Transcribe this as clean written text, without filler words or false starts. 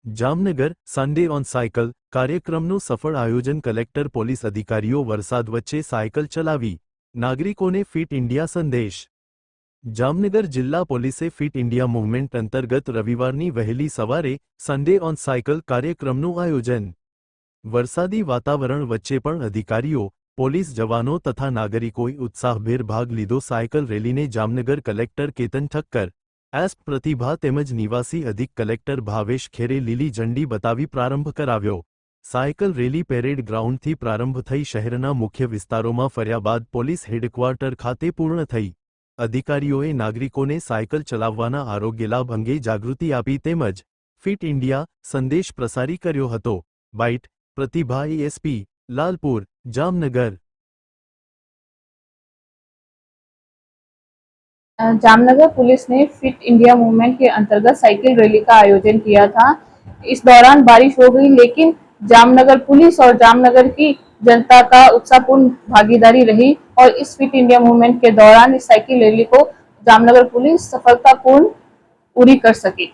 Jamnagar Sunday on cycle કાર્યક્રમનું સફળ આયોજન કલેક્ટર પોલીસ અધિકારીઓ વરસાદ વચ્ચે સાયકલ ચલાવી નાગરિકોને ફિટ ઇન્ડિયા સંદેશ જામનગર જિલ્લા પોલીસે ફિટ ઇન્ડિયા મૂવમેન્ટ અંતર્ગત રવિવારની વહેલી સવારે સન્ડે ઓન સાયકલ કાર્યક્રમનું આયોજન વરસાદી વાતાવરણ વચ્ચે પણ અધિકારીઓ પોલીસ જવાનો તથા નાગરિકોએ ઉત્સાહભેર ભાગ લીધો સાયકલ રેલીને જામનગર કલેક્ટર કેતન ઠક્કર એસપ પ્રતિભા તેમજ નિવાસી અધિક કલેક્ટર ભાવેશ ખેરે લીલી ઝંડી બતાવી પ્રારંભ કરાવ્યો સાયકલ રેલી પેરેડ ગ્રાઉન્ડથી પ્રારંભ થઈ શહેરના મુખ્ય વિસ્તારોમાં ફર્યા બાદ પોલીસ હેડક્વાર્ટર ખાતે પૂર્ણ થઈ અધિકારીઓએ નાગરિકોને સાયકલ ચલાવવાના આરોગ્ય લાભ અંગે જાગૃતિ આપી તેમજ ફિટ ઇન્ડિયા સંદેશ પ્રસારી કર્યો હતો બાઇટ પ્રતિભા એસપી લાલપુર जामनगर। जामनगर पुलिस ने फिट इंडिया मूवमेंट के अंतर्गत साइकिल रैली का आयोजन किया था। इस दौरान बारिश हो गई, लेकिन जामनगर पुलिस और जामनगर की जनता का उत्साहपूर्ण भागीदारी रही और इस फिट इंडिया मूवमेंट के दौरान इस साइकिल रैली को जामनगर पुलिस सफलतापूर्ण पूरी कर सकी।